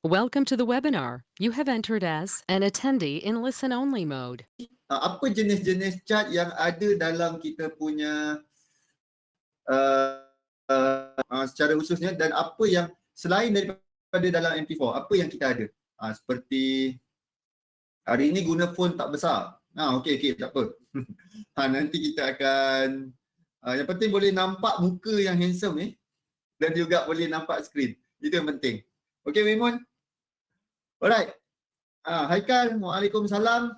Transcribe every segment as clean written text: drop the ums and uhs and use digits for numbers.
Welcome to the webinar. You have entered as an attendee in listen-only mode. Apa jenis-jenis chart yang ada dalam kita punya secara khususnya, dan apa yang selain daripada dalam MP4, apa yang kita ada. Seperti hari ini guna phone tak besar. Okey, tak apa. Nanti kita akan, yang penting boleh nampak muka yang handsome ni dan juga boleh nampak skrin. Itu yang penting. Okey, Wimun? Alright. Haikal, Waalaikumsalam.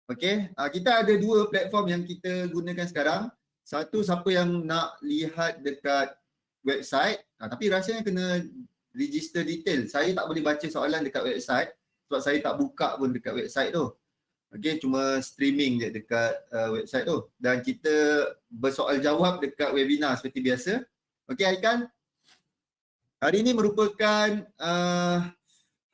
Okey, kita ada dua platform yang kita gunakan sekarang. Satu, siapa yang nak lihat dekat website, tapi rasanya kena register detail. Saya tak boleh baca soalan dekat website sebab saya tak buka pun dekat website tu. Okey, cuma streaming je dekat website tu. Dan kita bersoal jawab dekat webinar seperti biasa. Okey, Haikal. Hari ini merupakan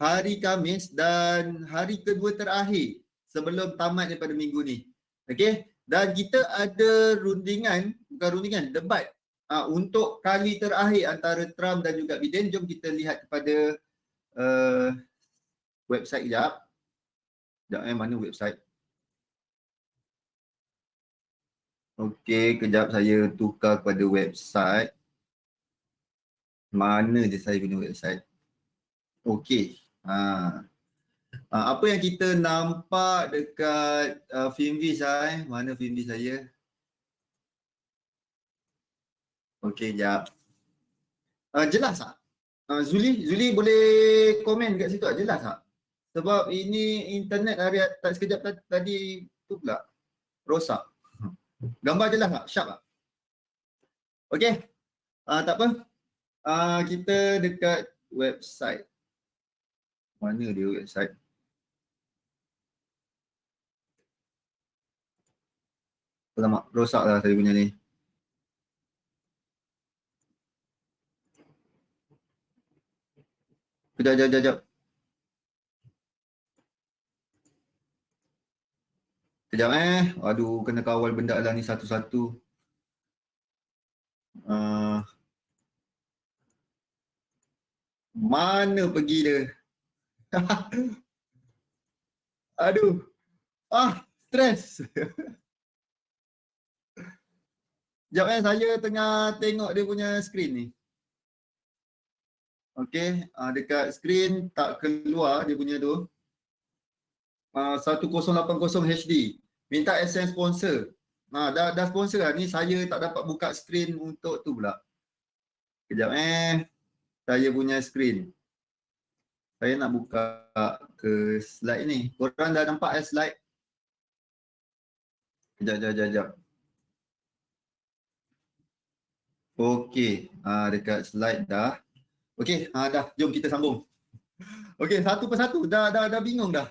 hari Khamis dan hari kedua terakhir sebelum tamat daripada minggu ni. Okey, dan kita ada debat untuk kali terakhir antara Trump dan juga Biden. Jom kita lihat kepada website kejap. Mana website? Okey, kejap saya tukar kepada website. Mana je saya guna website? Okey. Apa yang kita nampak dekat Finviz mana Finviz saya? Okey, sekejap. Jelas tak? Zuli boleh komen kat situ tak? Jelas tak? Sebab ini internet hari tak sekejap tadi tu pula rosak. Gambar jelas tak? Sharp tak? Okey. Tak apa. Kita dekat website. Mana dia website? Alamak, rosak lah saya punya ni. Kejap. Kejap Aduh, kena kawal benda lah ni satu-satu. Mana pergi dia? Aduh. Stres. Sekejap saya tengah tengok dia punya skrin ni. Okey, dekat skrin tak keluar dia punya tu. 1080 HD. Minta SN sponsor. Dah sponsor lah. Ni saya tak dapat buka skrin untuk tu pula. Kejap saya punya skrin. Saya nak buka ke slide ni. Korang dah nampak slide? Kejap. Okey, dekat slide dah. Okey, dah. Jom kita sambung. Okey, satu persatu. Dah bingung dah.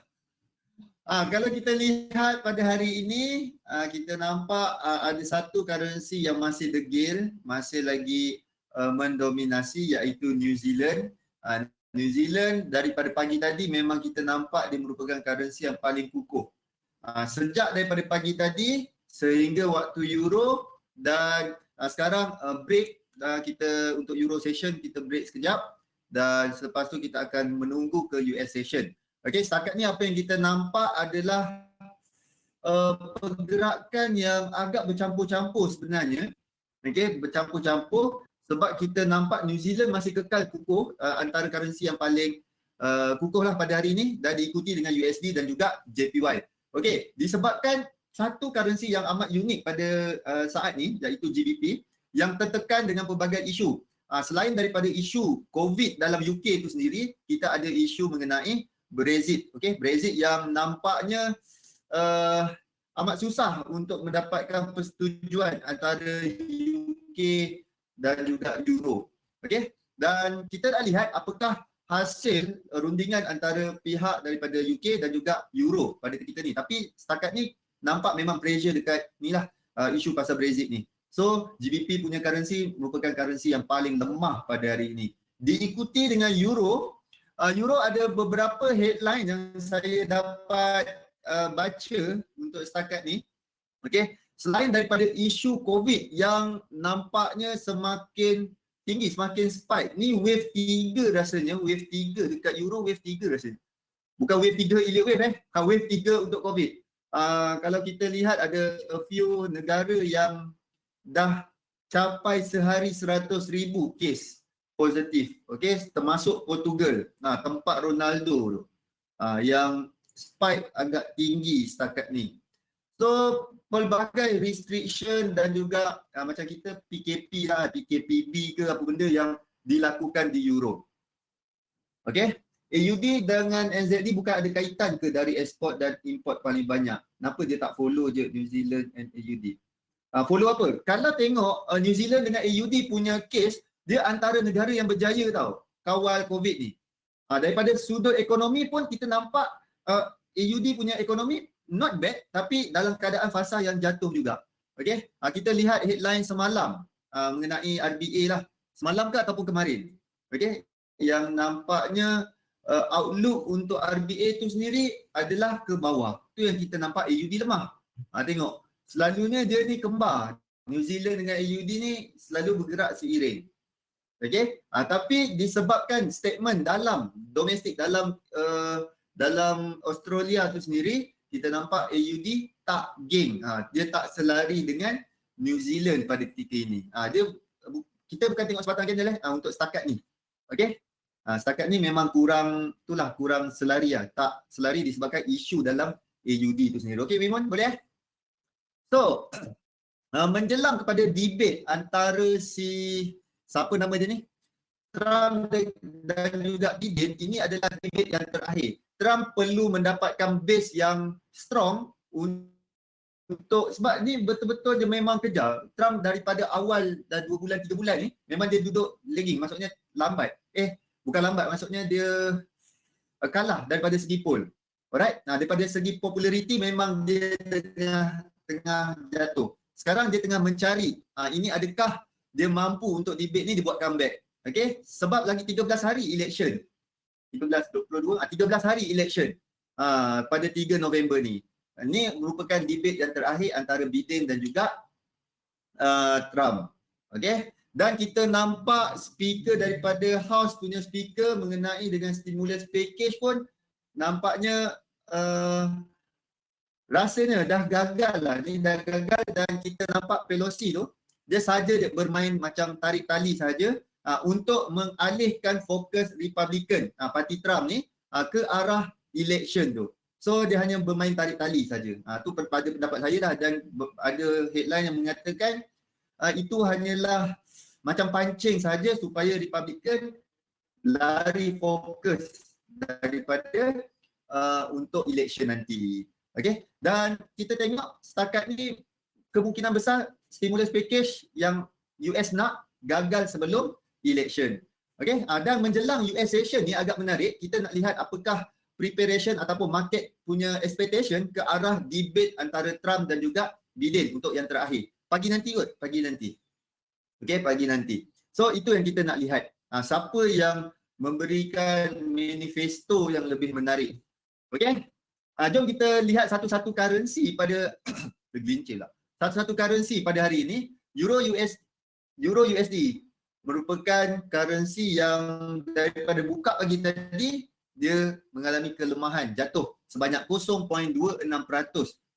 Kalau kita lihat pada hari ini, kita nampak ada satu currency yang masih degil, masih lagi mendominasi, iaitu New Zealand. New Zealand daripada pagi tadi memang kita nampak dia merupakan currency yang paling kukuh. Sejak daripada pagi tadi sehingga waktu Euro, dan sekarang break, kita untuk Euro session kita break sekejap dan selepas tu kita akan menunggu ke US session. Okey, setakat ni apa yang kita nampak adalah pergerakan yang agak bercampur-campur sebenarnya. Okey, bercampur-campur sebab kita nampak New Zealand masih kekal kukuh, antara currency yang paling kukuh lah pada hari ini, dan diikuti dengan USD dan juga JPY. Okey, disebabkan satu currency yang amat unik pada saat ni, iaitu GBP, yang tertekan dengan pelbagai isu. Selain daripada isu COVID dalam UK itu sendiri, kita ada isu mengenai Brexit. Okey, Brexit yang nampaknya amat susah untuk mendapatkan persetujuan antara UK dan juga Euro. Okey, dan kita dah lihat apakah hasil rundingan antara pihak daripada UK dan juga Euro pada ketika ni. Tapi setakat ni nampak memang pressure dekat nilah isu pasal Brexit ni. So GBP punya currency merupakan currency yang paling lemah pada hari ini. Diikuti dengan Euro. Euro ada beberapa headline yang saya dapat baca untuk setakat ni. Okey, selain daripada isu COVID yang nampaknya semakin tinggi, semakin spike. Ni wave 3 rasanya, wave 3 dekat euro, wave 3 rasanya. Bukan wave 3 elite wave wave 3 untuk COVID. Kalau kita lihat ada a few negara yang dah capai sehari 100,000 kes positif. Okay, termasuk Portugal. Tempat Ronaldo tu. Yang spike agak tinggi setakat ni. So pelbagai restriction dan juga macam kita PKP lah, PKPB ke apa benda yang dilakukan di Europe. Okay, AUD dengan NZD bukan ada kaitan ke dari ekspor dan import paling banyak? Kenapa dia tak follow je New Zealand and AUD? Follow apa? Kalau tengok New Zealand dengan AUD punya case, dia antara negara yang berjaya tau kawal COVID ni. Daripada sudut ekonomi pun kita nampak AUD punya ekonomi not bad, tapi dalam keadaan fasa yang jatuh juga. Okay, kita lihat headline semalam mengenai RBA lah. Semalam ke ataupun kemarin. Okay, yang nampaknya outlook untuk RBA tu sendiri adalah ke bawah. Tu yang kita nampak AUD lemah. Tengok, selalunya dia ni kembar. New Zealand dengan AUD ni selalu bergerak seiring. Okey, tapi disebabkan statement dalam domestik, dalam Australia tu sendiri, kita nampak AUD tak gain. Dia tak selari dengan New Zealand pada ketika ini. Kita bukan tengok sepatang candle untuk setakat ni. Okey. Setakat ni memang kurang selari lah. Tak selari disebabkan isu dalam AUD tu sendiri. Okey, Mimon, boleh? So, menjelang kepada debate antara siapa nama dia ni? Trump dan juga Biden, ini adalah debate yang terakhir. Trump perlu mendapatkan base yang strong sebab ni betul-betul dia memang kejar. Trump daripada awal dah 2 bulan 3 bulan ni memang dia duduk lagging, maksudnya lambat. Bukan lambat, maksudnya dia kalah daripada segi poll. Alright, daripada segi populariti memang dia tengah jatuh. Sekarang dia tengah mencari ini adakah dia mampu untuk debate ni dibuat comeback. Okay, sebab lagi 13 hari election. 13 hari election pada 3 November ni. Ini merupakan debate yang terakhir antara Biden dan juga Trump. Okay, dan kita nampak speaker daripada House punya speaker mengenai dengan stimulus package pun nampaknya rasanya dah gagal lah. Ni dah gagal dan kita nampak Pelosi tu dia saja dia bermain macam tarik tali saja untuk mengalihkan fokus Republican parti Trump ni ke arah election tu. So dia hanya bermain tarik tali saja. Tu pada pendapat saya lah, dan ada headline yang mengatakan itu hanyalah macam pancing saja supaya Republican lari fokus daripada untuk election nanti. Okey, dan kita tengok setakat ni kemungkinan besar stimulus package yang US nak gagal sebelum election. Okey, dan menjelang US election ni agak menarik, kita nak lihat apakah preparation ataupun market punya expectation ke arah debate antara Trump dan juga Biden untuk yang terakhir. Pagi nanti kot, pagi nanti. Okey, pagi nanti. So itu yang kita nak lihat. Siapa yang memberikan manifesto yang lebih menarik. Okey. Jom kita lihat satu-satu currency pada tergelincir lah. Satu-satu currency pada hari ini. Euro USD merupakan currency yang daripada buka pagi tadi dia mengalami kelemahan, jatuh sebanyak 0.26%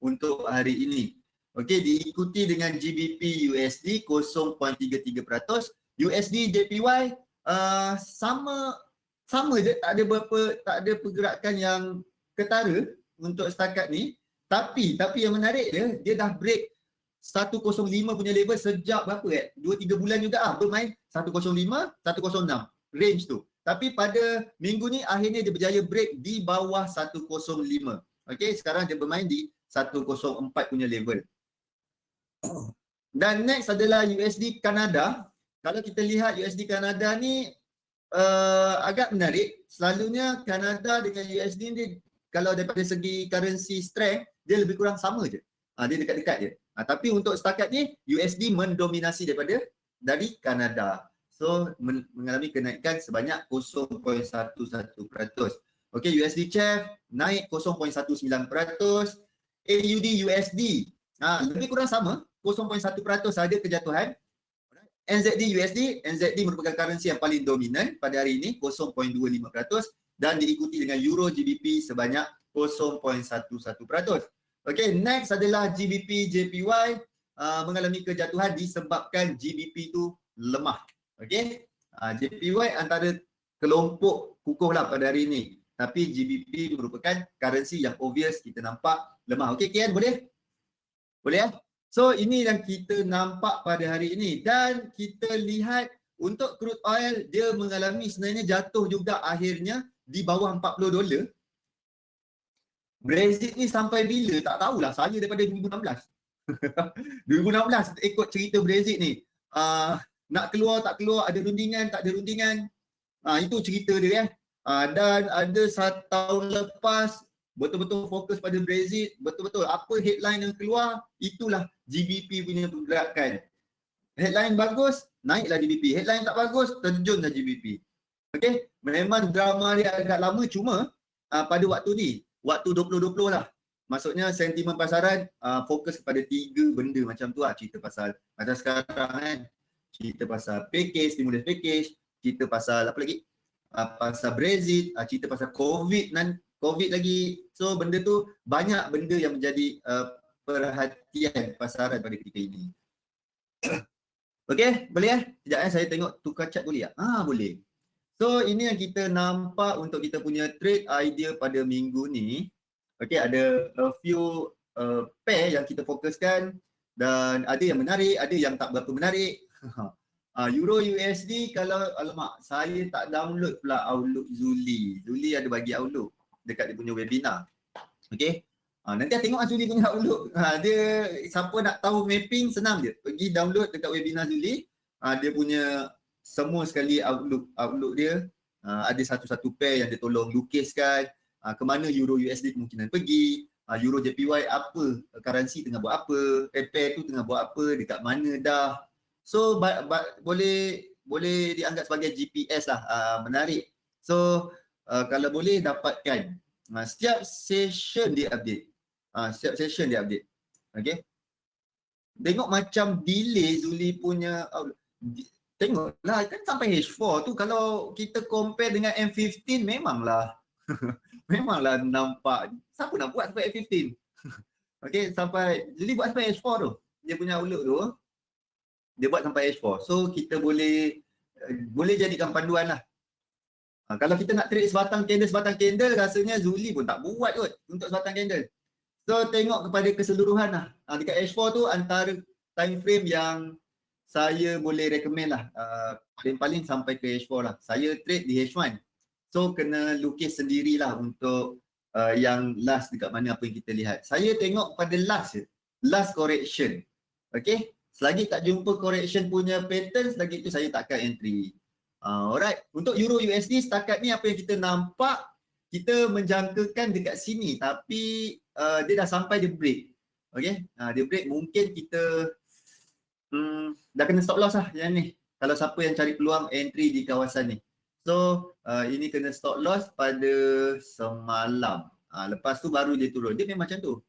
untuk hari ini. Okey, diikuti dengan GBP USD 0.33%, USD JPY sama je, tak ada pergerakan yang ketara untuk setakat ni. Tapi yang menarik dia dah break 105 punya level sejak berapa 2-3 bulan juga bermain 105, 106 range tu. Tapi pada minggu ni akhirnya dia berjaya break di bawah 105. Okey, sekarang dia bermain di 104 punya level. Dan next adalah USD Kanada. Kalau kita lihat USD Kanada ni agak menarik. Selalunya Kanada dengan USD ni kalau daripada segi currency strength dia lebih kurang sama je. Dia dekat-dekat je. Tapi untuk setakat ni USD mendominasi dari Kanada. So mengalami kenaikan sebanyak 0.11%. Okey, USD CHF naik 0.19%. AUD USD lebih kurang sama, 0.1% saja kejatuhan. NZD USD, NZD merupakan currency yang paling dominan pada hari ini 0.25% dan diikuti dengan Euro GBP sebanyak 0.11%. Okey, next adalah GBP JPY mengalami kejatuhan disebabkan GBP itu lemah. Okey, JPY antara kelompok kukuh lah pada hari ini. Tapi GBP merupakan currency yang obvious kita nampak lemah. Okey, Kian boleh? Boleh ya? So ini yang kita nampak pada hari ini dan kita lihat untuk crude oil dia mengalami sebenarnya jatuh juga akhirnya di bawah $40. Brexit ni sampai bila tak tahulah, saya daripada 2016. 2016 ikut cerita Brexit ni. Nak keluar tak keluar, ada rundingan tak ada rundingan. Itu cerita dia dan ada 1 tahun lepas betul-betul fokus pada Brexit, betul-betul apa headline yang keluar, itulah GBP punya pergerakan. Headline bagus, naiklah GBP. Headline tak bagus, terjunlah GBP. Okey, memang drama dia agak lama cuma pada waktu ni, waktu 2020 lah. Maksudnya sentimen pasaran fokus kepada 3 benda macam tu lah. Cerita pasal macam sekarang kan, cerita pasal package, stimulus package, cerita pasal apa lagi? Pasal Brexit, cerita pasal COVID lagi. So benda tu banyak benda yang menjadi perhatian pasaran pada ketika ini. Okey, boleh ya? Sekejap saya tengok tukar chat boleh tak? Boleh. So ini yang kita nampak untuk kita punya trade idea pada minggu ni. Okey, ada a few pair yang kita fokuskan dan ada yang menarik, ada yang tak berapa menarik. Euro USD kalau alamak saya tak download pula Outlook Zuli. Zuli ada bagi Outlook dekat dia punya webinar. Okey. Nanti tengok Zuli punya Outlook. Dia siapa nak tahu mapping senang je. Pergi download dekat webinar Zuli. Dia punya semua sekali Outlook dia. Ada satu-satu pair yang dia tolong lukiskan ke mana Euro USD kemungkinan pergi. Euro JPY apa, currency tengah buat apa, pair tu tengah buat apa, dekat mana dah. So boleh dianggap sebagai GPS lah, menarik. So kalau boleh dapatkan setiap session dia update. Setiap session dia update. Okay. Tengok macam delay Zuli punya tengoklah kan sampai H4 tu kalau kita compare dengan M15 memanglah memanglah nampak siapa nak buat sampai M15. Okay, sampai Zuli buat sampai H4 tu. Dia punya Outlook tu dia buat sampai H4. So kita boleh jadikan panduan lah. Kalau kita nak trade sebatang candle rasanya Zuli pun tak buat kot untuk sebatang candle. So tengok kepada keseluruhan lah. Dekat H4 tu antara time frame yang saya boleh recommend lah. Paling-paling sampai ke H4 lah. Saya trade di H1. So kena lukis sendirilah untuk yang last dekat mana apa yang kita lihat. Saya tengok pada last correction. Okay. Selagi tak jumpa correction punya pattern, selagi itu saya takkan entry. Alright. Untuk Euro USD setakat ni apa yang kita nampak, kita menjangkakan dekat sini tapi dia dah sampai dia break. Okay. Dia break mungkin kita dah kena stop loss lah yang ni. Kalau siapa yang cari peluang entry di kawasan ni. So ini kena stop loss pada semalam. Lepas tu baru dia turun. Dia memang macam tu.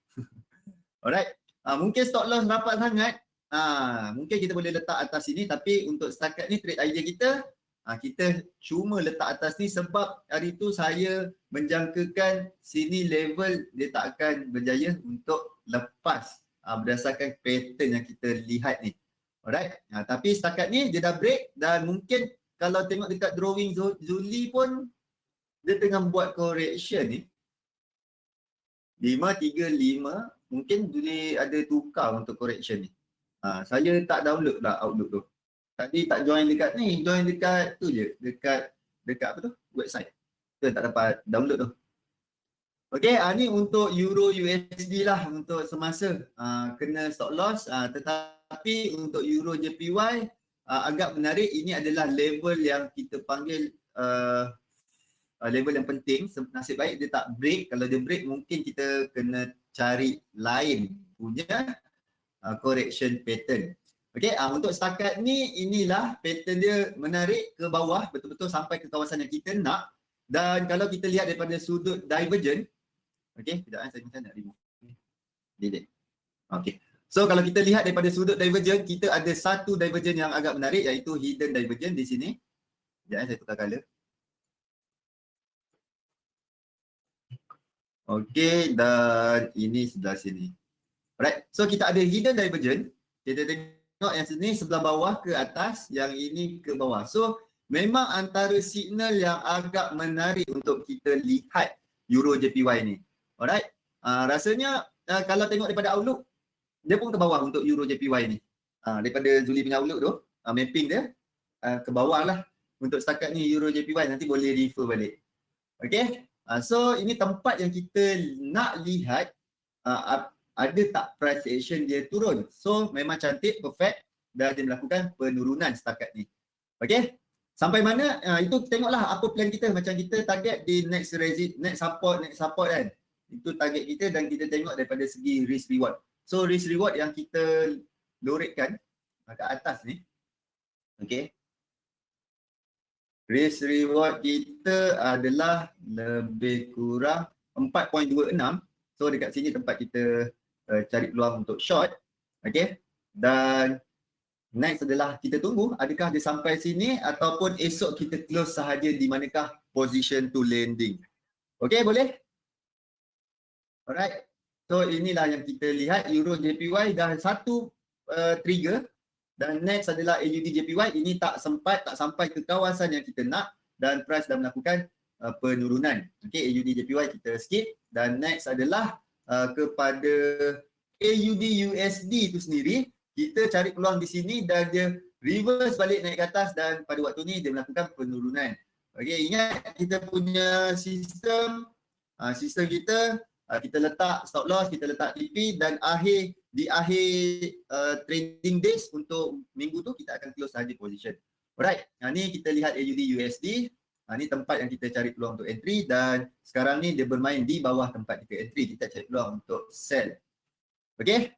Alright. Mungkin stop loss rapat sangat. Mungkin kita boleh letak atas sini tapi untuk setakat ni trade idea kita cuma letak atas ni sebab hari tu saya menjangkakan sini level dia tak akan berjaya untuk lepas berdasarkan pattern yang kita lihat ni. Alright. Tapi setakat ni dia dah break dan mungkin kalau tengok dekat drawing Zuli pun dia tengah buat correction ni. 535 mungkin Zuli ada tukar untuk correction ni. Saya tak download lah Outlook tu. Tadi tak join dekat ni, join dekat tu je, dekat apa tu? Website. Tu tak dapat download tu. Okey, ni untuk Euro USD lah untuk semasa kena stop loss, tetapi untuk Euro JPY agak menarik. Ini adalah level yang kita panggil level yang penting. Nasib baik dia tak break. Kalau dia break mungkin kita kena cari lain punya correction pattern. Okey, untuk setakat ni inilah pattern dia menarik ke bawah betul-betul sampai ke kawasan yang kita nak. Dan kalau kita lihat daripada sudut divergent, okey, sekejap saya macam nak remove. Delete. Okey. So kalau kita lihat daripada sudut divergent, kita ada satu divergent yang agak menarik iaitu hidden divergent di sini. Sekejap saya tukar color. Okey, dan ini sebelah sini. Alright, so kita ada hidden divergent. Kita tengok yang sini sebelah bawah ke atas, yang ini ke bawah. So memang antara signal yang agak menarik untuk kita lihat Euro JPY ni. Alright, rasanya kalau tengok daripada outlook, dia pun ke bawah untuk Euro JPY ni. Daripada Zuli punya outlook tu, mapping dia ke bawah lah. Untuk setakat ni Euro JPY, nanti boleh refer balik. Okay, so ini tempat yang kita nak lihat ada tak price action dia turun. So memang cantik, perfect, dan dia melakukan penurunan setakat ni. Okay, sampai mana itu tengoklah apa plan kita. Macam kita target di next support kan. Itu target kita dan kita tengok daripada segi risk reward. So risk reward yang kita loretkan ke atas ni. Okay, risk reward kita adalah lebih kurang 4.26. So dekat sini tempat kita cari peluang untuk short. Okay, dan next adalah kita tunggu adakah dia sampai sini ataupun esok kita close sahaja di manakah position to landing. Okay, boleh? Alright, so inilah yang kita lihat Euro JPY dah satu trigger. Dan next adalah AUD JPY, ini tak sampai ke kawasan yang kita nak dan price dah melakukan penurunan. Okay, AUD JPY kita skip. Dan next adalah kepada AUD USD itu sendiri, kita cari peluang di sini dan dia reverse balik naik ke atas dan pada waktu ni dia melakukan penurunan. Okay, ingat kita punya sistem kita, kita letak stop loss, kita letak TP dan di akhir trading days untuk minggu tu kita akan close sahaja position. Alright, ni kita lihat AUD USD. Ni tempat yang kita cari peluang untuk entry dan sekarang ni dia bermain di bawah tempat kita entry. Kita cari peluang untuk sell. Okay.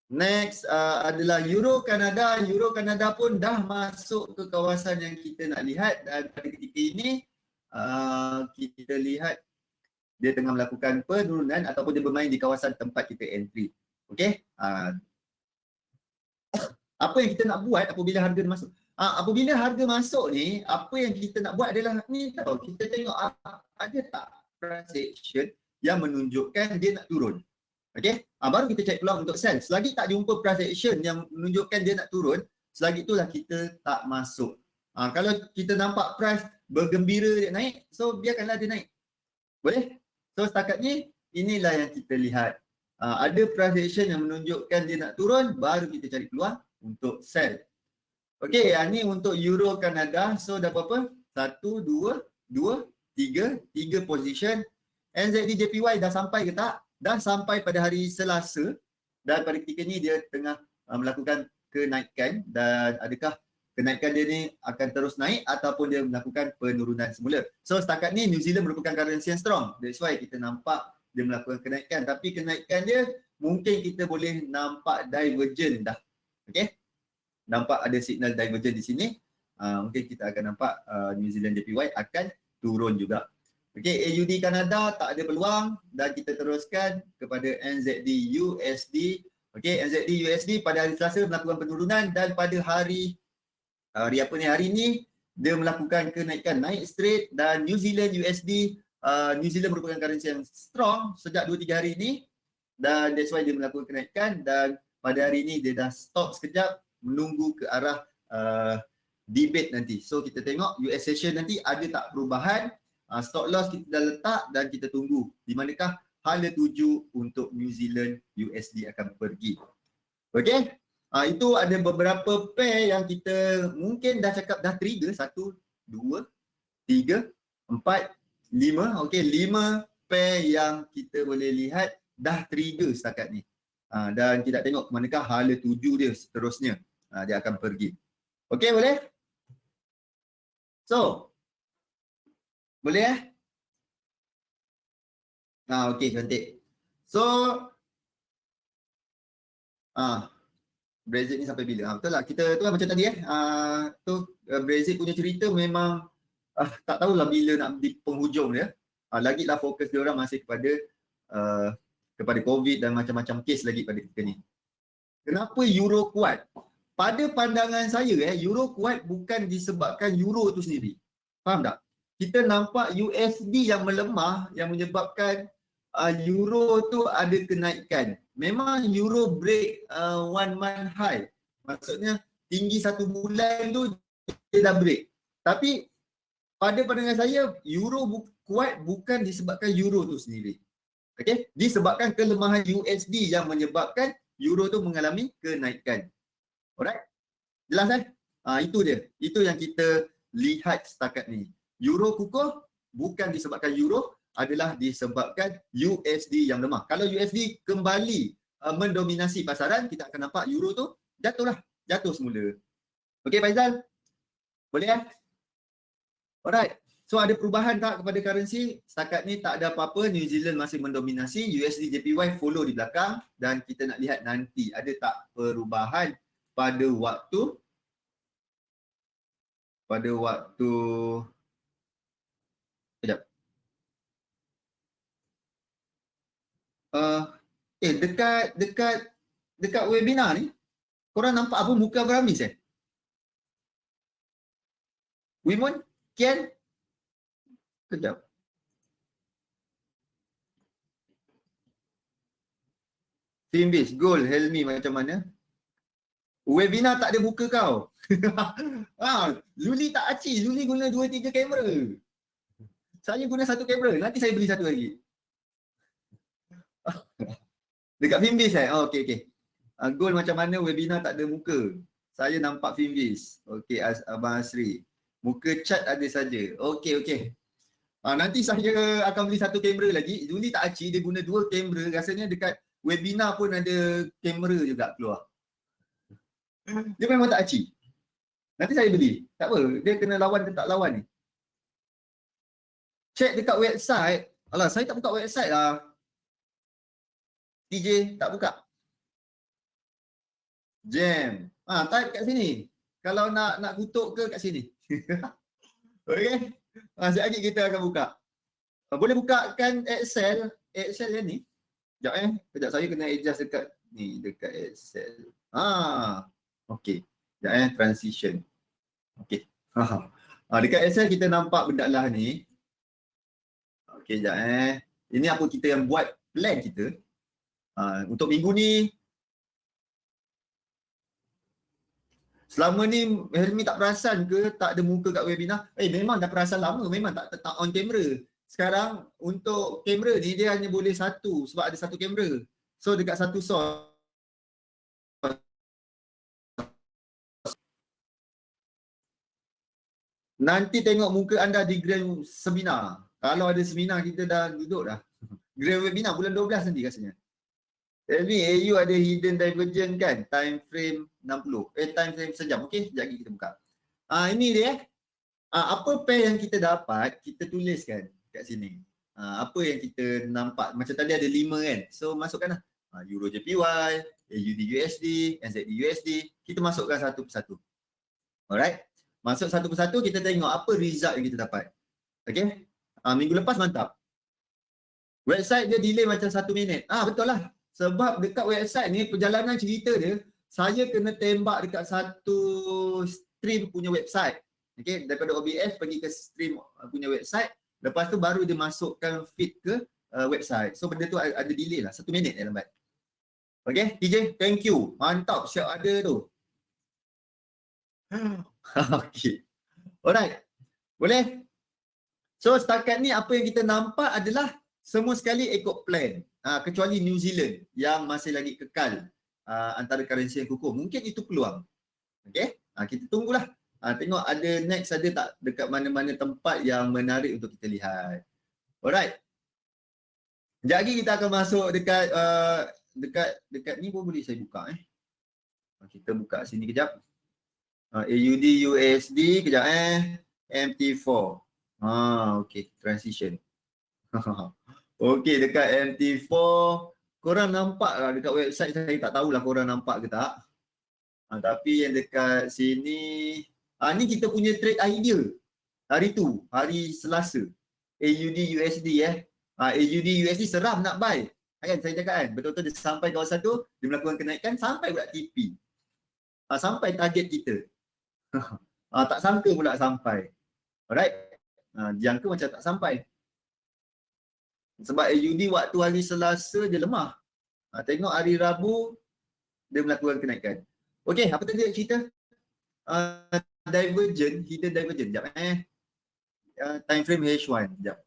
Next adalah Euro Kanada. Euro Kanada pun dah masuk ke kawasan yang kita nak lihat dan pada ketika ini kita lihat dia tengah melakukan penurunan ataupun dia bermain di kawasan tempat kita entry. Okay. Apa yang kita nak buat apabila harga masuk? Apabila harga masuk ni, apa yang kita nak buat adalah ni tau, kita tengok ada tak price action yang menunjukkan dia nak turun. Okey, baru kita cek peluang untuk sell. Selagi tak jumpa price action yang menunjukkan dia nak turun, selagi itulah kita tak masuk. Kalau kita nampak price bergembira dia naik, so biarkanlah dia naik. Boleh? So setakat ni inilah yang kita lihat. Ada price action yang menunjukkan dia nak turun, baru kita cari peluang untuk sell. Okey, ni untuk Euro Kanada. So dah berapa? 1, 2, 3 position. NZD JPY dah sampai ke tak? Dah sampai pada hari Selasa dan pada ketika ni dia tengah melakukan kenaikan dan adakah kenaikan dia ni akan terus naik ataupun dia melakukan penurunan semula. So setakat ni New Zealand merupakan currency yang strong. That's why kita nampak dia melakukan kenaikan, tapi kenaikan dia mungkin kita boleh nampak divergent dah. Okey. Nampak ada signal divergent di sini. Mungkin kita akan nampak New Zealand JPY akan turun juga. Okey, AUD Kanada tak ada peluang dan kita teruskan kepada NZD USD. Okey, NZD USD pada hari Selasa melakukan penurunan dan pada hari ni dia melakukan kenaikan, naik straight. Dan New Zealand USD, New Zealand merupakan currency yang strong sejak 2-3 hari ini dan that's why dia melakukan kenaikan dan pada hari ini dia dah stop sekejap menunggu ke arah debate nanti. So kita tengok US session nanti ada tak perubahan. Stop loss kita dah letak dan kita tunggu di manakah hala tuju untuk New Zealand USD akan pergi. Okey. Itu ada beberapa pair yang kita mungkin dah cakap dah trigger. 1, 2, 3, 4, 5. Okey, 5 pair yang kita boleh lihat dah trigger setakat ni. Dan kita tengok ke manakah hala tuju dia seterusnya. Dia akan pergi. Okey, boleh? So, boleh okey, cantik. So, Brexit ni sampai bila? Betul lah, kita tu lah macam tadi Brexit punya cerita memang tak tahulah bila nak di penghujung dia. Lagilah fokus dia orang masih kepada COVID dan macam-macam kes lagi pada kita ni. Kenapa euro kuat? Pada pandangan saya euro kuat bukan disebabkan euro tu sendiri. Faham tak? Kita nampak USD yang melemah yang menyebabkan euro tu ada kenaikan. Memang euro break one month high. Maksudnya tinggi satu bulan tu dia dah break. Tapi pada pandangan saya euro kuat bukan disebabkan euro tu sendiri. Okey, disebabkan kelemahan USD yang menyebabkan euro tu mengalami kenaikan. Alright? Jelas kan? Itu dia. Itu yang kita lihat setakat ni. Euro kukuh bukan disebabkan euro, adalah disebabkan USD yang lemah. Kalau USD kembali mendominasi pasaran, kita akan nampak euro tu jatuh semula. Okey Faizal? Boleh? Alright. So ada perubahan tak kepada currency? Setakat ni tak ada apa-apa. New Zealand masih mendominasi, USD JPY follow di belakang dan kita nak lihat nanti ada tak perubahan pada waktu sekejap. Dekat webinar ni korang nampak apa muka Abang Hamis Wimun? Kian? Kejap. Finbase, Gold, Helmi macam mana? Webinar tak ada muka kau. Zuli tak aci. Zuli guna 2-3 kamera. Saya guna 1 kamera. Nanti saya beli 1 lagi. Dekat Finbase okey. Gold macam mana webinar tak ada muka? Saya nampak Finbase. Okey, Abang Asri. Muka chat ada saja. Okey. Nanti saya akan beli 1 kamera lagi. Zuli tak aci, dia guna 2 kamera. Rasanya dekat webinar pun ada kamera juga keluar. Dia memang tak aci. Nanti saya beli. Tak apa, dia kena lawan ke tak lawan ni. Check dekat website. Alah, saya tak buka website lah. DJ tak buka. Jam. Type kat sini. Kalau nak kutuk ke kat sini. Okey. Sekejap lagi kita akan buka. Boleh bukakan Excel yang ni. Sekejap saya kena adjust dekat ni, dekat Excel. Okey. Sekejap transition. Okey. Dekat Excel kita nampak benda lah ni. Okey, sekejap Ini apa kita yang buat plan kita. Untuk minggu ni selama ni Helmi tak perasan ke tak ada muka kat webinar? Memang dah perasan lama, memang tak on kamera. Sekarang untuk kamera ni dia hanya boleh 1 sebab ada 1 kamera. So dekat 1 source. Nanti tengok muka anda di grand seminar. Kalau ada seminar kita dah duduk dah. Grand webinar bulan 12 nanti rasanya. Helmi, AU ada hidden divergent kan? Time frame 60. Time frame sejam. Okey, sekejap lagi kita buka. Ini dia apa pair yang kita dapat, kita tuliskan kat sini. Apa yang kita nampak. Macam tadi ada 5 kan? So masukkanlah. Euro JPY, AUD USD, NZD USD. Kita masukkan satu persatu. Alright? Masuk satu persatu, kita tengok apa result yang kita dapat. Okey? Minggu lepas mantap. Website dia delay macam 1 minit. Betul lah. Sebab dekat website ni perjalanan cerita dia, saya kena tembak dekat satu stream punya website. Okey, daripada OBS pergi ke stream punya website, lepas tu baru dia masukkan feed ke website. So benda tu ada delay lah, 1 minit lambat. Okey, TJ, thank you. Mantap, siap ada tu. Okey. Alright. Boleh? So setakat ni apa yang kita nampak adalah semua sekali ikut plan. Kecuali New Zealand yang masih lagi kekal antara currency yang kukuh. Mungkin itu peluang. Okey? Kita tunggulah. Tengok ada next ada tak dekat mana-mana tempat yang menarik untuk kita lihat. Alright. Sekejap lagi kita akan masuk dekat dekat ni pun boleh saya buka Kita buka sini kejap. AUD USD kejap MT4. Okey, transition. Okey, dekat MT4 korang nampak lah dekat website saya, tak tahulah korang nampak ke tak. Tapi yang dekat sini ni kita punya trade idea hari tu, hari Selasa. AUD USD AUD USD seram nak buy. Kan saya cakap kan, betul-betul dia sampai kawasan tu, dia melakukan kenaikan sampai pula TP. Sampai target kita. Tak sangka pula sampai. Alright. Jangka macam tak sampai. Sebab AUD waktu hari Selasa dia lemah. Tengok hari Rabu, dia melakukan kenaikan. Okey, apa tadi cerita? Divergent, hidden divergent. Sekejap time frame H1. Sekejap.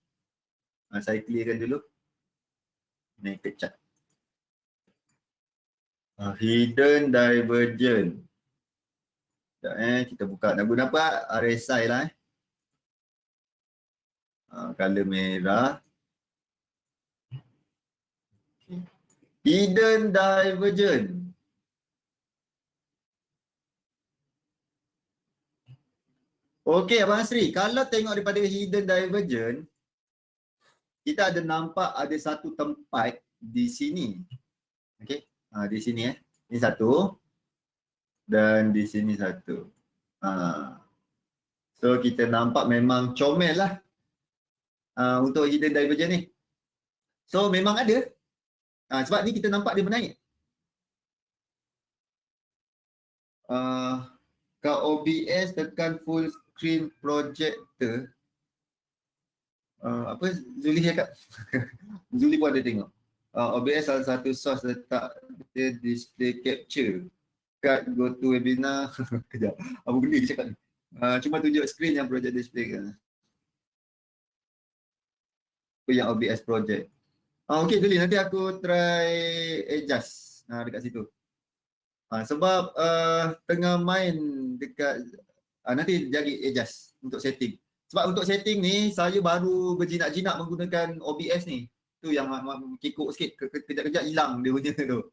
Saya clearkan dulu. Naked chart. Hidden divergent. Sekejap kita buka. Dapat RSI lah color merah. Hidden divergent. Okey Abang Asri, kalau tengok daripada hidden divergent, kita ada nampak ada satu tempat di sini. Okey, di sini Ini satu dan di sini satu. So kita nampak memang comel lah untuk hidden divergent ni. So memang ada. Sebab ni kita nampak dia menaik. Kat OBS tekan full screen projector. Apa Zuli cakap? Zuli pun ada tengok. OBS salah satu source letak dia display capture. Kat go to webinar. Kejap. Apa benda dia cakap ni? Cuma tunjuk screen yang project display kan. Yang OBS project. Okay Zuli, nanti aku try adjust dekat situ. Sebab tengah main dekat nanti jadi adjust untuk setting. Sebab untuk setting ni saya baru berjinak-jinak menggunakan OBS ni. Tu yang kikuk sikit, kejap-kejap hilang dia punya tu.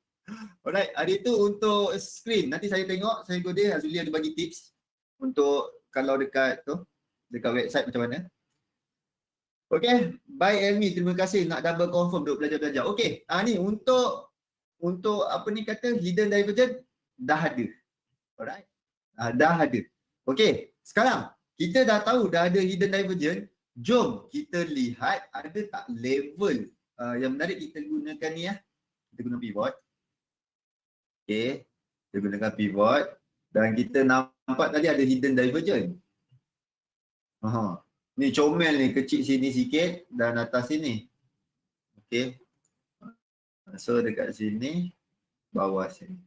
Alright, hari tu untuk screen nanti saya tengok, saya go dia Azuli ada bagi tips untuk kalau dekat tu, dekat website macam mana. Okay, bye Elmi, terima kasih nak double confirm duk belajar-belajar. Okay, ni untuk apa ni kata hidden divergent dah ada. Alright, dah ada. Okay, sekarang kita dah tahu dah ada hidden divergent. Jom kita lihat ada tak level yang menarik kita gunakan ni Kita guna pivot. Okay, kita gunakan pivot dan kita nampak tadi ada hidden divergent. Ni comel ni, kecil sini sikit dan atas sini. Okay. So dekat sini, bawah sini.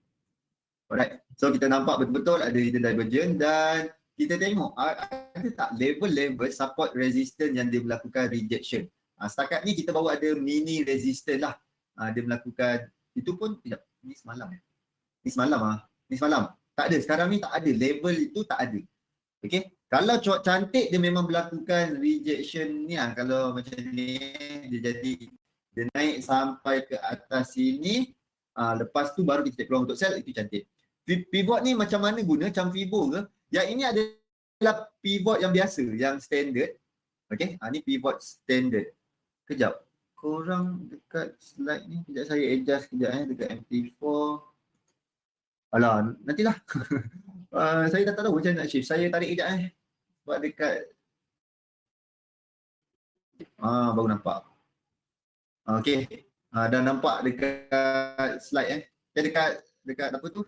Alright. So kita nampak betul-betul ada hidden divergent dan kita tengok ada tak level-level support resistance yang dia melakukan rejection. Setakat ni kita baru ada mini resistance lah. Dia melakukan, itu pun, ni semalam Ni semalam. Tak ada, sekarang ni tak ada. Level itu tak ada. Okay. Kalau cantik dia memang melakukan rejection ni kalau macam ni dia naik sampai ke atas sini. Lepas tu baru kita take peluang untuk sell, itu cantik. Pivot ni macam mana guna? Macam Fibo ke? Yang ini adalah pivot yang biasa, yang standard. Okay, ni pivot standard. Kejap, korang dekat slide ni, kejap saya adjust kejap dekat MT4. Alah, nantilah. Saya tak tahu macam nak shift. Saya tarik kejap sebab dekat baru nampak. Okay, dah nampak dekat slide dekat apa tu?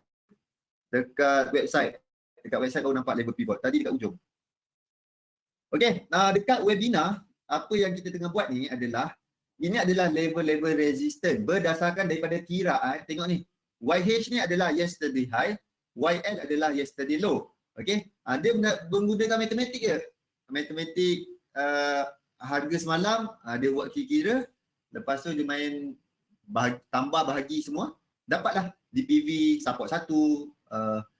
Dekat website. Dekat website baru nampak level pivot. Tadi dekat ujung. Okey, dekat webinar, apa yang kita tengah buat ni adalah, ini adalah level-level resistance berdasarkan daripada kiraan. Tengok ni, YH ni adalah yesterday high, YL adalah yesterday low. Okey, dia menggunakan matematik je. Matematik harga semalam, dia buat kira-kira, lepas tu dia main tambah bahagi semua, dapatlah DPV support 1,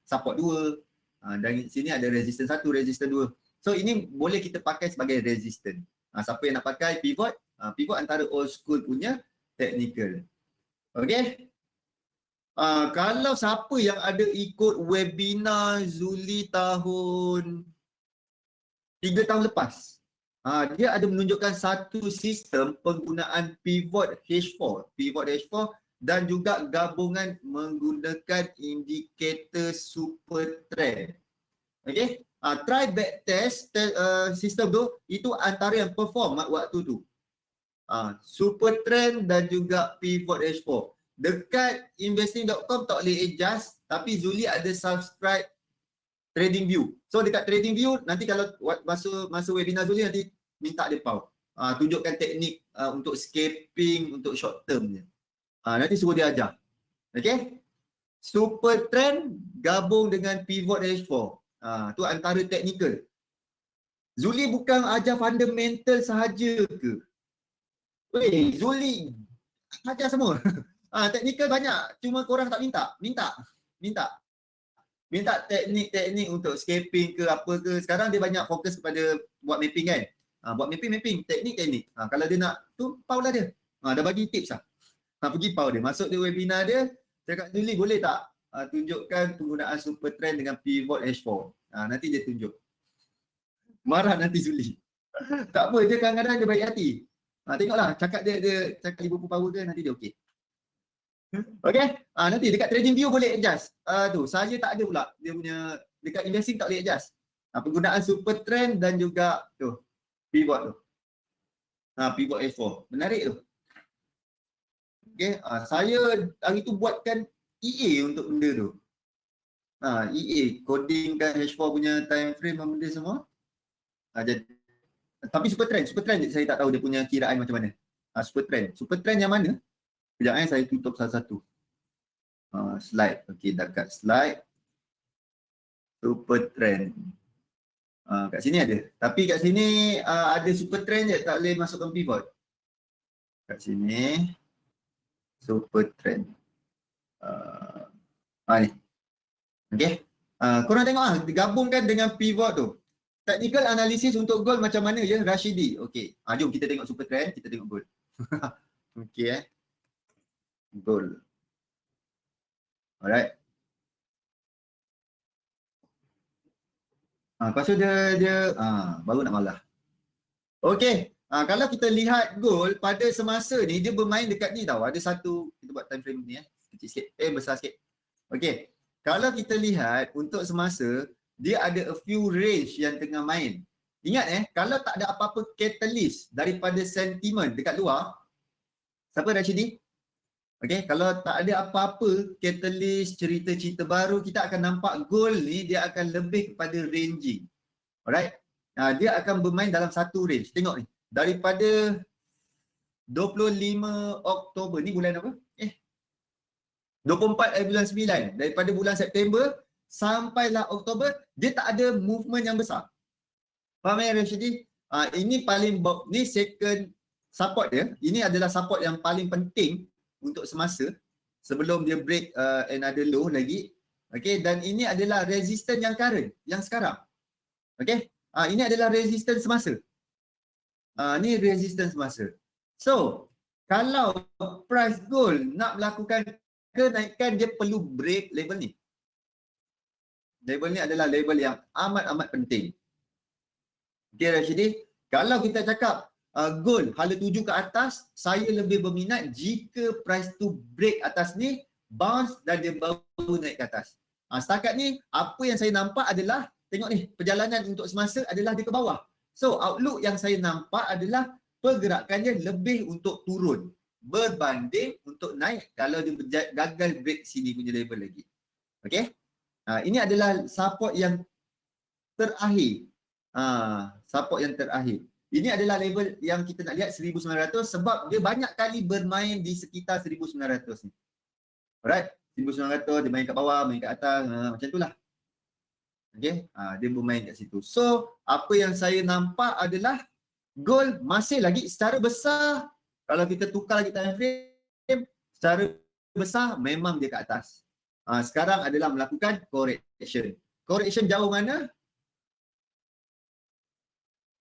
support 2, dan sini ada resistance 1, resistance 2. So ini boleh kita pakai sebagai resistance. Siapa yang nak pakai pivot, pivot antara old school punya technical. Okay. Kalau siapa yang ada ikut webinar Zuli tahun 3 tahun lepas, dia ada menunjukkan satu sistem penggunaan pivot H4, dan juga gabungan menggunakan indikator super trend. Okay, try back test sistem tu, itu antara yang perform waktu tu. Super trend dan juga pivot H4. Dekat investing.com tak boleh adjust, tapi Zuli ada subscribe Trading View. So dekat Trading View nanti kalau masa webinar Zuli nanti minta dia pau. Tunjukkan teknik untuk scalping untuk short term je. Nanti suruh dia ajar. Okay? Super trend gabung dengan pivot H4. Tu antara teknikal. Zuli bukan ajar fundamental sahaja ke? Weh, Zuli ajar semua. Teknikal banyak. Cuma korang tak minta. Minta teknik-teknik untuk scalping ke apa ke. Sekarang dia banyak fokus kepada buat mapping kan. Buat mapping, teknik-teknik. Kalau dia nak tu, pau lah dia. Dah bagi tips lah. Pergi pau dia. Masuk dia webinar dia, cakap Zuli boleh tak tunjukkan penggunaan super trend dengan pivot H4. Nanti dia tunjuk. Marah nanti Zuli. Tak apa, dia kadang-kadang dia baik hati. Tengoklah, cakap dia cakap Liverpool power ke, nanti dia okey. Okay, nanti dekat Trading View boleh adjust. Tu, saya tak ada pula. Dia punya, dekat investing tak boleh adjust. Penggunaan super trend dan juga tu, pivot tu. Pivot H4. Menarik tu. Okay, saya hari tu buatkan EA untuk benda tu. EA, codingkan H4 punya time frame dan benda semua. Tapi super trend saya tak tahu dia punya kiraan macam mana. Super trend yang mana? Sekejap saya tutup satu-satu. Slide. Okey, dekat slide. Super trend. Kat sini ada. Tapi kat sini ada super trend je, tak boleh masukkan pivot. Kat sini super trend. Ni. Okey. Korang tengok gabungkan dengan pivot tu. Technical analysis untuk gold macam mana ya Rashidi? Okey. Jom kita tengok super trend, kita tengok gold. Okey gold. Alright. Lepas tu dia baru nak marah. Okey. Kalau kita lihat gold pada semasa ni dia bermain dekat ni tau. Ada satu, kita buat time frame ni kecil sikit. Besar sikit. Okey. Kalau kita lihat untuk semasa dia ada a few range yang tengah main. Ingat kalau tak ada apa-apa catalyst daripada sentiment dekat luar. Siapa Rashidi? Okey, kalau tak ada apa-apa catalyst, cerita-cerita baru, kita akan nampak gold ni dia akan lebih kepada ranging. Alright. Dia akan bermain dalam satu range. Tengok ni. Daripada 25 Oktober ni bulan apa? 24 bulan 9. Daripada bulan September sampailah Oktober, dia tak ada movement yang besar. Faham Rashidi? Ini paling ni second support dia. Ini adalah support yang paling penting untuk semasa sebelum dia break another low lagi. Okey, dan ini adalah resistance yang current, yang sekarang. Okey? Ini adalah resistance semasa. Ni resistance semasa. So, kalau price gold nak melakukan kenaikan, dia perlu break level ni. Level ni adalah level yang amat-amat penting. Okey Rashidi, kalau kita cakap gold hala tuju ke atas, saya lebih berminat jika price tu break atas ni, bounce dan dia baru naik ke atas. Setakat ni apa yang saya nampak adalah, tengok ni, perjalanan untuk semasa adalah dia ke bawah. So outlook yang saya nampak adalah pergerakannya lebih untuk turun berbanding untuk naik kalau dia gagal break sini punya level lagi. Okey? Ini adalah support yang terakhir. Support yang terakhir. Ini adalah level yang kita nak lihat 1900 sebab dia banyak kali bermain di sekitar 1900 ni. Alright, 1900 dia main kat bawah, main kat atas, macam itulah. Okey, dia bermain kat situ. So, apa yang saya nampak adalah gold masih lagi secara besar, kalau kita tukar lagi time frame, secara besar memang dia kat atas. Sekarang adalah melakukan correction. Correction jauh mana?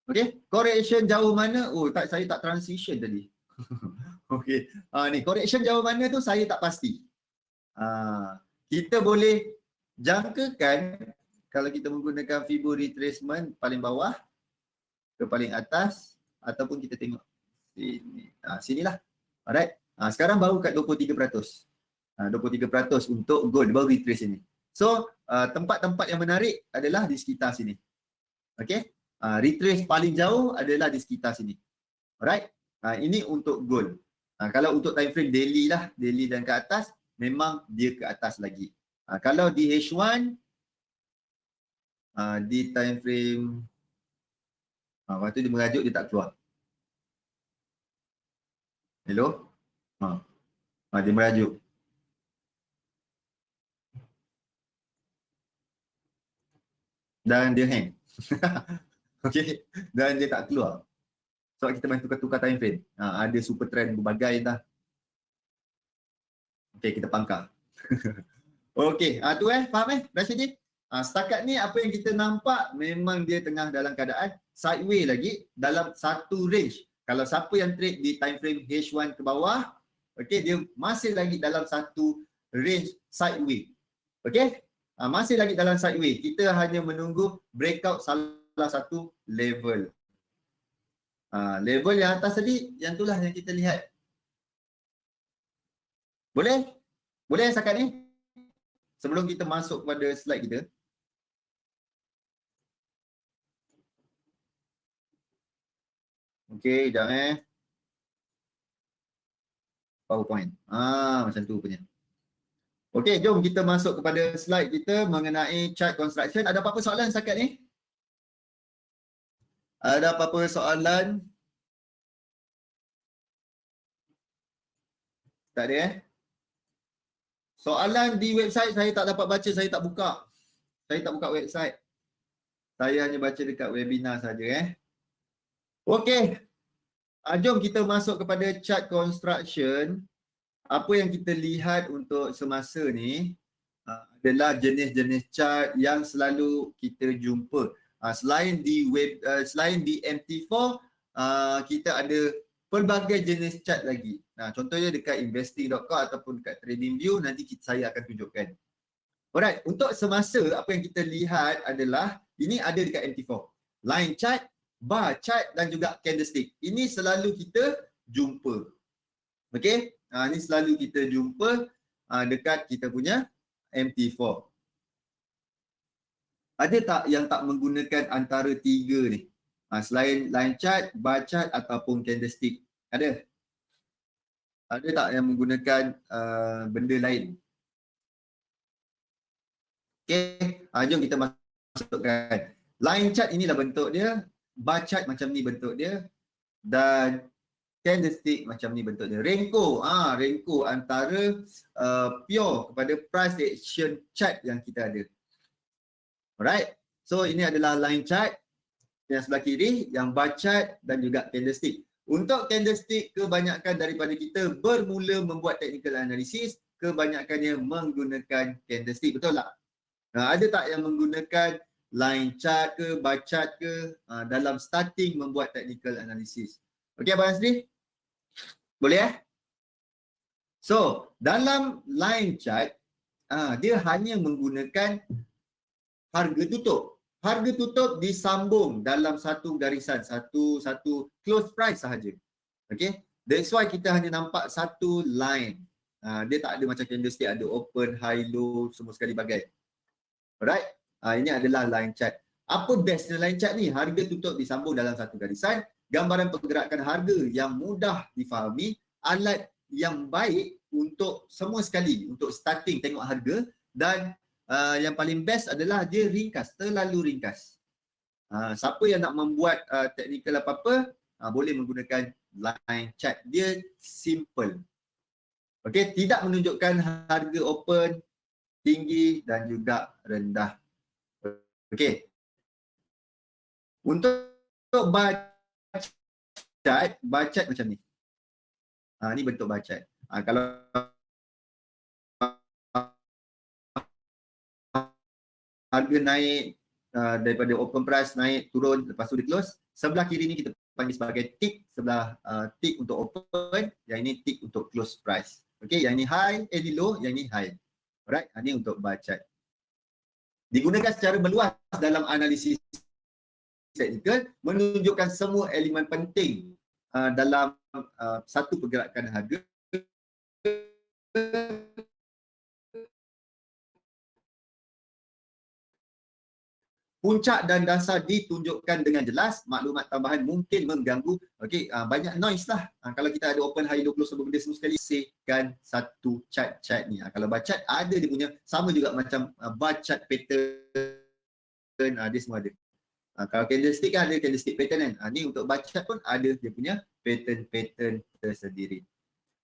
Okey, correction jauh mana? Saya tak transition tadi. Okey. Ni correction jauh mana tu saya tak pasti. Kita boleh jangkakan kalau kita menggunakan Fibo retracement paling bawah ke paling atas ataupun kita tengok sini. Sinilah. Alright. Sekarang baru kat 23%. 23% untuk gold baru retrace ini. So, tempat-tempat yang menarik adalah di sekitar sini. Okey. Retrace paling jauh adalah di sekitar sini. Alright. Ini untuk gold. Kalau untuk time frame daily lah, daily dan ke atas, memang dia ke atas lagi. Kalau di H1, di time frame, waktu dia merajuk dia tak keluar. Hello? Dia merajuk. Dan dia hang. Okay, dan dia tak keluar. Sebab kita main tukar-tukar time frame. Ada super trend berbagai dah. Okay, kita pangkal. Okay, tu faham Rashidi? Setakat ni apa yang kita nampak memang dia tengah dalam keadaan sideways lagi dalam satu range. Kalau siapa yang trade di time frame H1 ke bawah, okay, dia masih lagi dalam satu range sideways. Okay, masih lagi dalam sideways. Kita hanya menunggu breakout salah satu level. Level yang atas tadi, yang itulah yang kita lihat. Boleh? Boleh setakat ni? Sebelum kita masuk kepada slide kita. Okey, sekejap PowerPoint. Macam tu punya. Okey, jom kita masuk kepada slide kita mengenai chart construction. Ada apa-apa soalan setakat ni? Ada apa-apa soalan? Tak ada Soalan di website saya tak dapat baca, saya tak buka. Saya tak buka website. Saya hanya baca dekat webinar saja Okey. Jom kita masuk kepada chart construction. Apa yang kita lihat untuk semasa ni adalah jenis-jenis chart yang selalu kita jumpa. Selain di MT4, kita ada pelbagai jenis chart lagi. Contohnya dekat investing.com ataupun dekat TradingView, nanti saya akan tunjukkan. Alright, untuk semasa apa yang kita lihat adalah ini ada dekat MT4. Line chart, bar chart dan juga candlestick. Ini selalu kita jumpa. Okey, ini selalu kita jumpa dekat kita punya MT4. Ada tak yang tak menggunakan antara tiga ni? Selain line chart, bar chart ataupun candlestick? Ada? Ada tak yang menggunakan benda lain? Okey, jom kita masukkan. Line chart inilah bentuk dia, bar chart macam ni bentuk dia dan candlestick macam ni bentuk dia. Renko, Renko antara pure kepada price action chart yang kita ada. Alright. So ini adalah line chart yang sebelah kiri, yang bar chart dan juga candlestick. Untuk candlestick, kebanyakan daripada kita bermula membuat technical analysis, kebanyakannya menggunakan candlestick. Betul tak? Ada tak yang menggunakan line chart ke, bar chart ke dalam starting membuat technical analysis? Okey Abang Azri? Boleh So, dalam line chart, dia hanya menggunakan harga tutup. Harga tutup disambung dalam satu garisan, satu close price sahaja. Okay? That's why kita hanya nampak satu line. Dia tak ada macam candlestick, ada open, high, low, semua sekali bagai. Alright? Ini adalah line chart. Apa bestnya line chart ni? Harga tutup disambung dalam satu garisan, gambaran pergerakan harga yang mudah difahami, alat yang baik untuk semua sekali, untuk starting tengok harga dan yang paling best adalah dia ringkas, terlalu ringkas. Siapa yang nak membuat technical apa-apa, boleh menggunakan line chart. Dia simple. Okey, tidak menunjukkan harga open, tinggi dan juga rendah. Okey. Untuk bar chart macam ni. Ni bentuk bar chart. Kalau harga naik daripada open price naik turun lepas tu di close, sebelah kiri ni kita panggil sebagai tick, sebelah tick untuk open, yang ini tick untuk close price. Okey, yang ini high, di low, yang ini high. Alright, ini untuk bar chart. Digunakan secara meluas dalam analisis teknikal, menunjukkan semua elemen penting dalam satu pergerakan harga puncak dan dasar ditunjukkan dengan jelas, maklumat tambahan mungkin mengganggu. Okey, banyak noise lah. Kalau kita ada open, high, low, close, benda semua sekali, sekan satu chart ni. Kalau bar chart ada dia punya, sama juga macam bar chart pattern, dia semua ada. Kalau candlestick kan ada candlestick pattern kan. Ni untuk bar chart pun ada dia punya pattern-pattern tersendiri.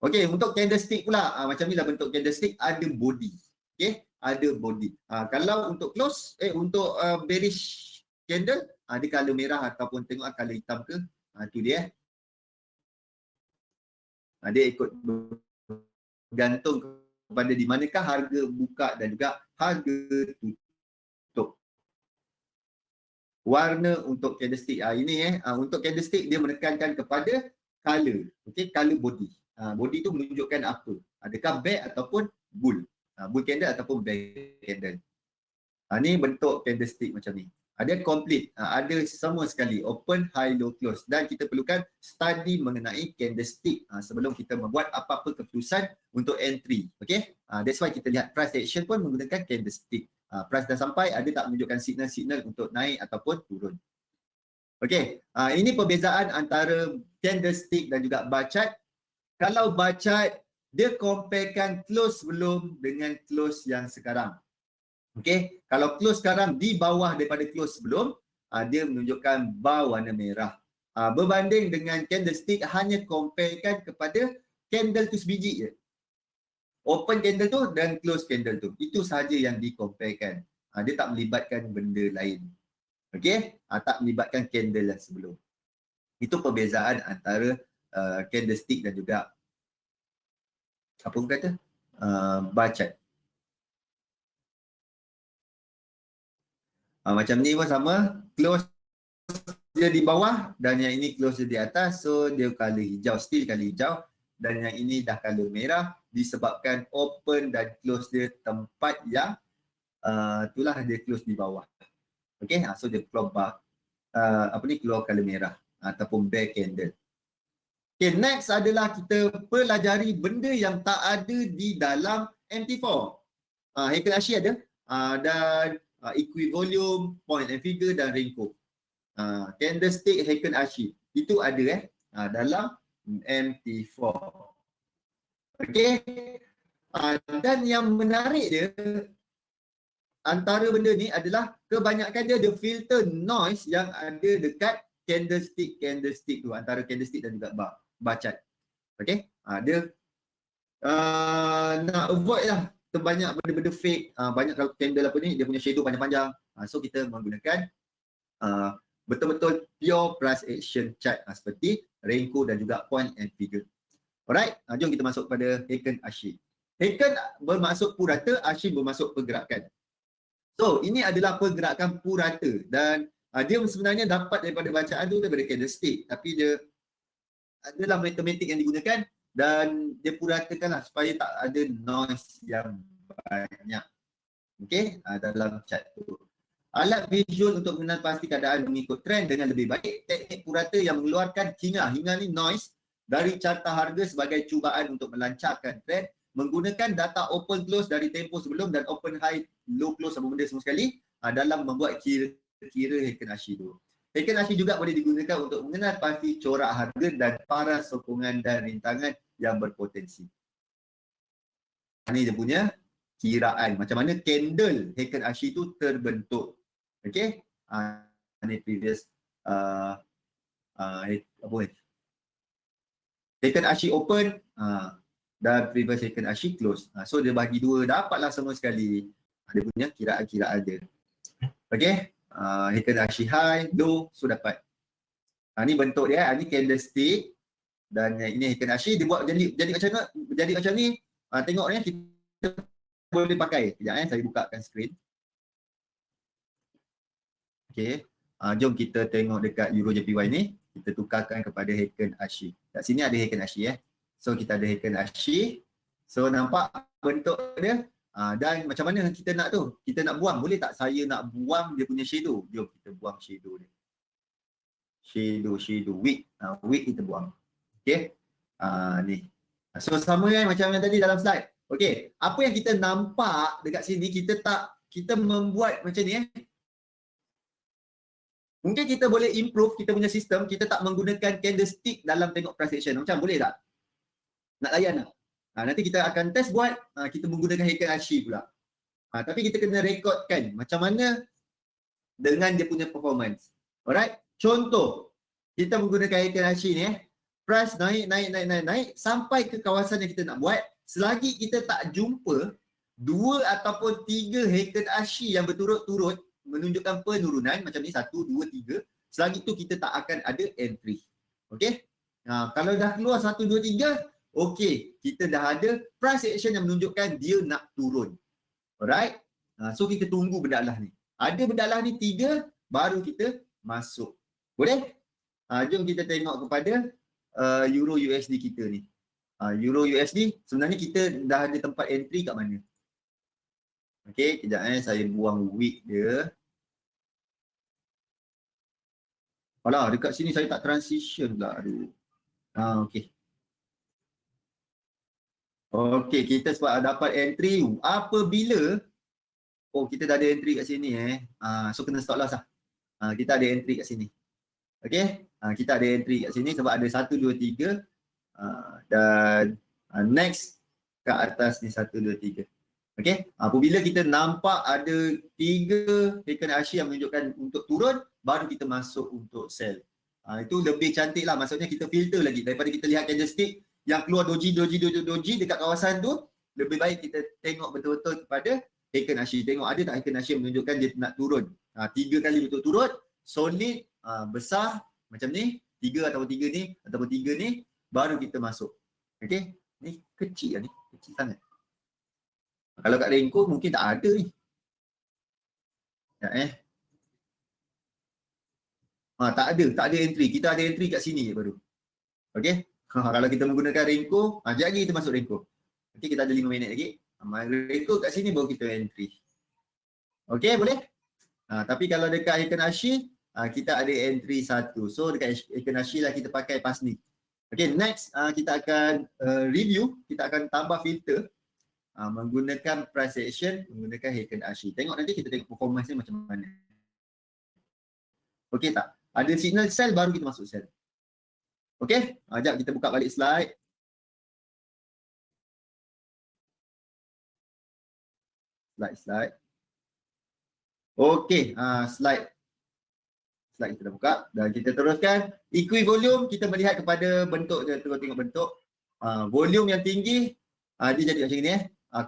Okey, untuk candlestick pula, macam ni lah bentuk candlestick, ada body. Okey, ada body. Kalau untuk close, untuk bearish candle, dia color merah ataupun tengok color hitam ke, tu dia. Dia ikut bergantung kepada di manakah harga buka dan juga harga tutup. Warna untuk candlestick, ini untuk candlestick dia menekankan kepada color. Okey, color body. Body tu menunjukkan apa? Adakah bear ataupun bull? Bull candle ataupun bear candle. Ni bentuk candlestick macam ni. Dia complete, ada semua sekali, open, high, low, close. Dan kita perlukan study mengenai candlestick sebelum kita membuat apa-apa keputusan untuk entry. Okay, that's why kita lihat price action pun menggunakan candlestick. Price dah sampai, ada tak menunjukkan signal-signal untuk naik ataupun turun. Okay, ini perbezaan antara candlestick dan juga bar chart. Kalau bar chart, dia comparekan close sebelum dengan close yang sekarang. Okey, kalau close sekarang di bawah daripada close sebelum, dia menunjukkan bar warna merah. Berbanding dengan candlestick, hanya comparekan kepada candle tu sebiji je. Open candle tu dan close candle tu. Itu sahaja yang dikomparekan. Dia tak melibatkan benda lain. Okey, tak melibatkan candle yang sebelum. Itu perbezaan antara candlestick dan juga apa pun kata bar chart. Macam ni pun sama, close dia di bawah dan yang ini close dia di atas, so dia color hijau, still color hijau, dan yang ini dah color merah disebabkan open dan close dia tempat yang itulah dia close di bawah. Okey, so dia keluar bar, keluar color merah ataupun bear candle. Okay, next adalah kita pelajari benda yang tak ada di dalam MT4. Heiken Ashi ada, dan equivolume, point and figure dan Renko. Candlestick Heiken Ashi itu ada dalam MT4. Okey. Dan yang menarik dia, antara benda ni adalah kebanyakan dia ada filter noise yang ada dekat candlestick tu, antara candlestick dan juga bar chart. Okey. Dia nak avoid lah terbanyak benda-benda fake. Banyak kalau candle apa ni, dia punya shadow panjang-panjang. So kita menggunakan betul-betul pure price action chart seperti Renko dan juga point and figure. Alright, jom kita masuk pada Heiken Ashi. Heiken bermaksud purata, Ashi bermaksud pergerakan. So ini adalah pergerakan purata dan dia sebenarnya dapat daripada bacaan tu daripada candlestick, tapi dia adalah matematik yang digunakan dan dia puratakanlah supaya tak ada noise yang banyak. Okey, dalam chart tu. Alat visual untuk mengenal pasti keadaan mengikut trend dengan lebih baik. Teknik purata yang mengeluarkan hinga ni noise dari carta harga sebagai cubaan untuk melancarkan trend. Menggunakan data open close dari tempoh sebelum dan open high, low close sama benda semua sekali dalam membuat kira-kira Heiken Ashi tu. Heiken Ashi juga boleh digunakan untuk mengenal pasti corak harga dan para sokongan dan rintangan yang berpotensi. Ini dia punya kiraan macam mana candle Heiken Ashi tu terbentuk. Okey, ini previous Heiken Ashi open dan previous Heiken Ashi close. So dia bagi dua, dapatlah semua sekali. Dia punya kiraan-kiraan dia. Okey, Heiken Ashi high, low, so dapat. Ni bentuk dia, ni candlestick dan ini Heiken Ashi dia buat jadi macam mana? Jadi macam ni. Tengok ni kita boleh pakai. Sekejap saya bukakan skrin. Okey. Jom kita tengok dekat Euro JPY ni. Kita tukarkan kepada Heiken Ashi. Kat sini ada Heiken Ashi So kita ada Heiken Ashi. So nampak bentuk dia. Dan macam mana kita nak tu? Kita nak buang. Boleh tak saya nak buang dia punya shadow? Jom kita buang shadow dia. Shadow, wick. Wick kita buang. Okey. Ni. So sama kan macam yang tadi dalam slide. Okey. Apa yang kita nampak dekat sini, kita membuat macam ni Mungkin kita boleh improve kita punya sistem, kita tak menggunakan candlestick dalam tengok price action. Macam boleh tak? Nak layan tak? Nanti kita akan test buat, kita menggunakan Heiken Ashi pula. Tapi kita kena rekodkan macam mana dengan dia punya performance. Alright? Contoh, kita menggunakan Heiken Ashi ni price naik sampai ke kawasan yang kita nak buat. Selagi kita tak jumpa 2 ataupun 3 Heiken Ashi yang berturut-turut menunjukkan penurunan macam ni 1, 2, 3, selagi tu kita tak akan ada entry. Okey? Kalau dah keluar 1, 2, 3, okey, kita dah ada price action yang menunjukkan dia nak turun. Alright? So kita tunggu benda Allah ni. Ada benda Allah ni 3, baru kita masuk. Boleh? Jom kita tengok kepada Euro USD kita ni. Euro USD sebenarnya kita dah ada tempat entry kat mana? Okey, kejap saya buang week dia. Alah, dekat sini saya tak transition pula. Aduh. Okey. Okey, kita sebab dapat entry apabila kita dah ada entry kat sini so kena stop loss lah. Kita ada entry kat sini. Okey? Kita ada entry kat sini sebab ada 1, 2, 3 dan next kat atas ni 1, 2, 3. Okey, apabila kita nampak ada 3 Heiken Ashi yang menunjukkan untuk turun, baru kita masuk untuk sell. Itu lebih cantik lah, maksudnya kita filter lagi daripada kita lihat candlestick yang keluar doji dekat kawasan tu. Lebih baik kita tengok betul-betul kepada Heiken Ashi. Tengok ada tak Heiken Ashi yang menunjukkan dia nak turun. 3 kali berturut-turut, solid, besar macam ni, 3 ataupun 3 ni ataupun 3 ni, baru kita masuk. Okey, ni kecil lah ni, kecil sangat. Kalau kat Renko mungkin tak ada ni. Tak ada entry. Kita ada entry kat sini je baru. Okey. Kalau kita menggunakan Renko, sekejap lagi kita masuk Renko. Okey, kita ada 5 minit lagi. Renko kat sini baru kita entry. Okey, boleh? Tapi kalau dekat Heiken Ashi, kita ada entry 1. So dekat Heiken Ashi lah kita pakai pas ni. Okey, next kita akan review, kita akan tambah filter. Menggunakan price action, menggunakan Heiken Ashi. Tengok nanti kita tengok performance ni macam mana. Okey tak? Ada signal sell baru kita masuk sell. Okey? Sekejap kita buka balik slide. Slide. Okey, slide kita dah buka dan kita teruskan. Equivolume kita melihat kepada bentuk dia, terus tengok bentuk. Volume yang tinggi dia jadi macam ni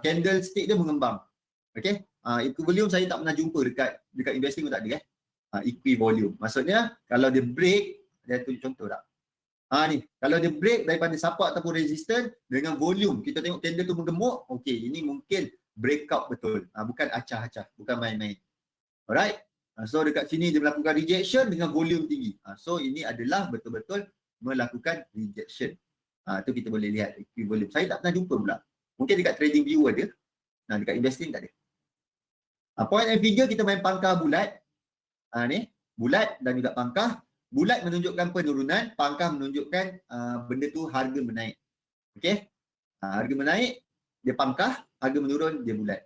candlestick dia mengembang. Okey. Equivolume saya tak pernah jumpa dekat investing pun tak ada equivolume. Maksudnya kalau dia break, dia tunjuk contoh tak? Ni, kalau dia break daripada support ataupun resistance dengan volume, kita tengok candle tu menggemuk, okey, ini mungkin breakout betul. Bukan acah-acah, bukan main-main. Alright. So dekat sini dia melakukan rejection dengan volume tinggi. So ini adalah betul-betul melakukan rejection. Tu kita boleh lihat equivolume. Saya tak pernah jumpa pula. Mungkin dekat trading view ada. Dekat investing tak ada. Point and figure kita main pangkah bulat. Ni, bulat dan juga pangkah. Bulat menunjukkan penurunan, pangkah menunjukkan benda tu harga menaik. Okey? Harga menaik, dia pangkah, harga menurun, dia bulat.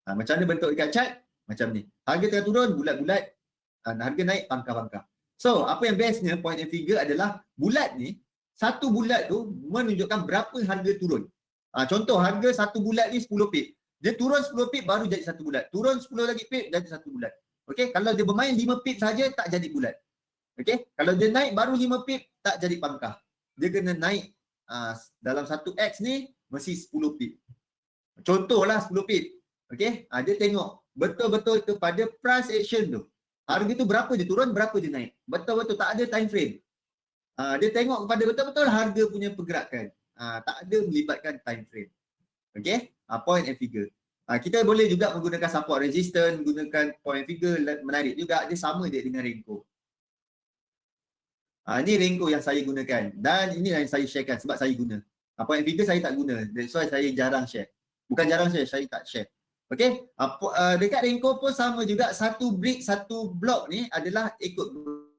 Macam mana bentuk dekat chart? Macam ni. Harga tengah turun, bulat-bulat. Harga naik, pangkah-pangkah. So, apa yang bestnya point and figure adalah bulat ni, satu bulat tu menunjukkan berapa harga turun. Contoh, harga satu bulat ni 10 pip. Dia turun 10 pip baru jadi satu bulat. Turun 10 lagi pip jadi satu bulat. Okey, kalau dia bermain 5 pip saja tak jadi bulat. Okey, kalau dia naik baru 5 pip tak jadi pangkah. Dia kena naik dalam satu X ni mesti 10 pip. Contohlah 10 pip. Okey, dia tengok betul-betul kepada price action tu. Harga tu berapa dia turun, berapa dia naik. Betul-betul tak ada time frame. Dia tengok kepada betul-betul harga punya pergerakan. Tak ada melibatkan time frame. Okey, point and figure. Kita boleh juga menggunakan support resistance, menggunakan point and figure, menarik juga. Dia sama dia dengan Renko. Ini Renko yang saya gunakan dan ini yang saya sharekan sebab saya guna. Point and figure saya tak guna. That's why saya jarang share. Bukan jarang share, saya tak share. Okey, dekat Renko pun sama juga. Satu brick, satu blok ni adalah ikut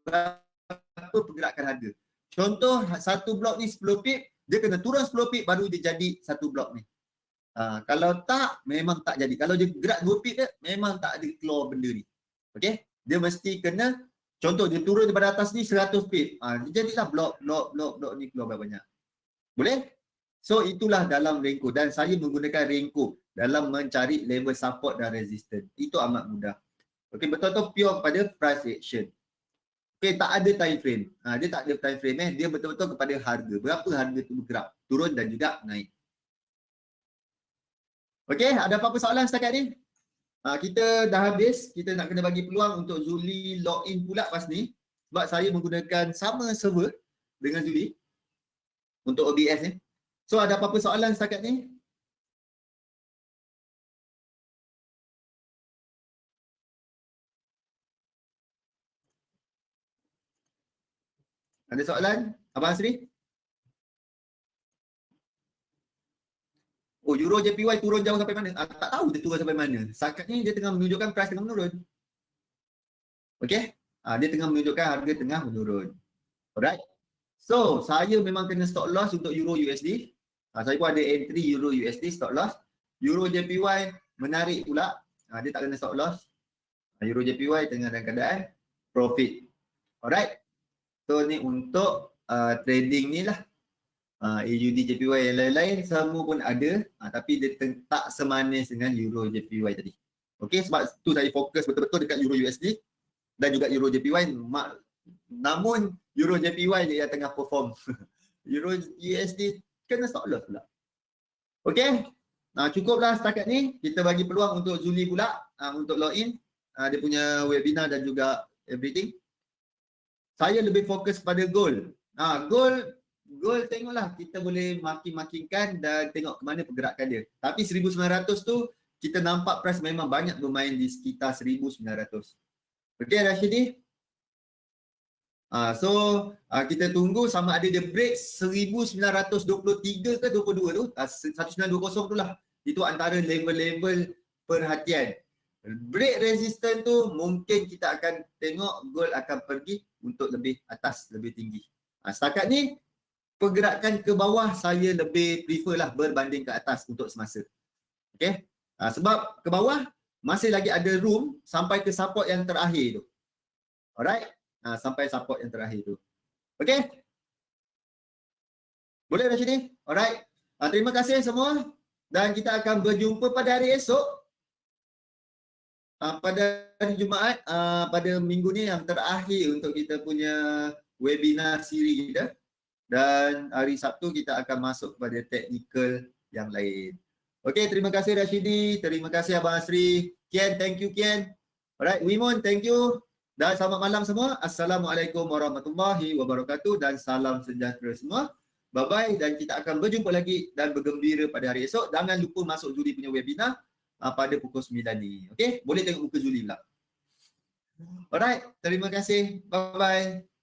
berapa pergerakan harga. Contoh, satu blok ni 10 pip, dia kena turun 10 pip baru dia jadi satu blok ni. Kalau tak, memang tak jadi. Kalau dia gerak 2 pip dia, memang tak ada keluar benda ni. Okey, dia mesti kena Contoh dia turun daripada atas ni 100 pip. Dia jadilah blok ni keluar banyak. Boleh? So itulah dalam Renko dan saya menggunakan Renko dalam mencari level support dan resistance. Itu amat mudah. Okey, betul-betul pure kepada price action. Okey, tak ada time frame. Dia tak ada time frame Dia betul-betul kepada harga. Berapa harga tu bergerak, turun dan juga naik. Okey, ada apa-apa soalan setakat ni? Kita dah habis. Kita nak kena bagi peluang untuk Zuli login pula pas ni. Sebab saya menggunakan sama server dengan Zuli untuk OBS ni. So ada apa-apa soalan setakat ni? Ada soalan? Abang Asri? Oh, Euro JPY turun jauh sampai mana? Tak tahu dia turun sampai mana. Setakat ni dia tengah menunjukkan price tengah menurun. Okey? Dia tengah menunjukkan harga tengah menurun. Alright? So, saya memang kena stop loss untuk Euro USD. Saya pun ada entry Euro USD stop loss. Euro JPY menarik pula. Dia tak kena stop loss. Euro JPY tengah dalam keadaan profit. Alright? So, ni untuk trading ni lah. AUD JPY yang lain-lain semua pun ada. Tapi dia tak semanis dengan Euro JPY tadi. Okey, sebab tu saya fokus betul-betul dekat Euro USD dan juga Euro JPY. Namun Euro JPY je yang tengah perform. Euro USD kena stop loss pula. Okey. Cukuplah setakat ni. Kita bagi peluang untuk Zuli pula untuk login. Dia punya webinar dan juga everything. Saya lebih fokus pada gold. Gold tengoklah kita boleh makin-makinkan dan tengok ke mana pergerakan dia. Tapi 1900 tu kita nampak price memang banyak bermain di sekitar 1900. Okey Rashidi? So kita tunggu sama ada dia break 1923 ke 22 tu, 1920 tu lah. Itu antara level-level perhatian. Break resistance tu mungkin kita akan tengok gold akan pergi untuk lebih atas, lebih tinggi. Setakat ni pergerakan ke bawah saya lebih prefer lah berbanding ke atas untuk semasa. Okey? Sebab ke bawah masih lagi ada room sampai ke support yang terakhir tu. Alright? Sampai support yang terakhir tu. Okey? Boleh Rashidi? Alright. Terima kasih semua dan kita akan berjumpa pada hari esok. Pada hari Jumaat, pada minggu ni yang terakhir untuk kita punya webinar siri kita. Dan hari Sabtu kita akan masuk kepada teknikal yang lain. Okey, terima kasih Rashidi, terima kasih Abang Asri. Kian, thank you Kian. Alright, Wimun, thank you. Dan selamat malam semua. Assalamualaikum warahmatullahi wabarakatuh dan salam sejahtera semua. Bye-bye dan kita akan berjumpa lagi dan bergembira pada hari esok. Jangan lupa masuk Zuli punya webinar pada pukul 9 ni. Okey, boleh tengok muka Zuli pula. Alright, terima kasih. Bye-bye.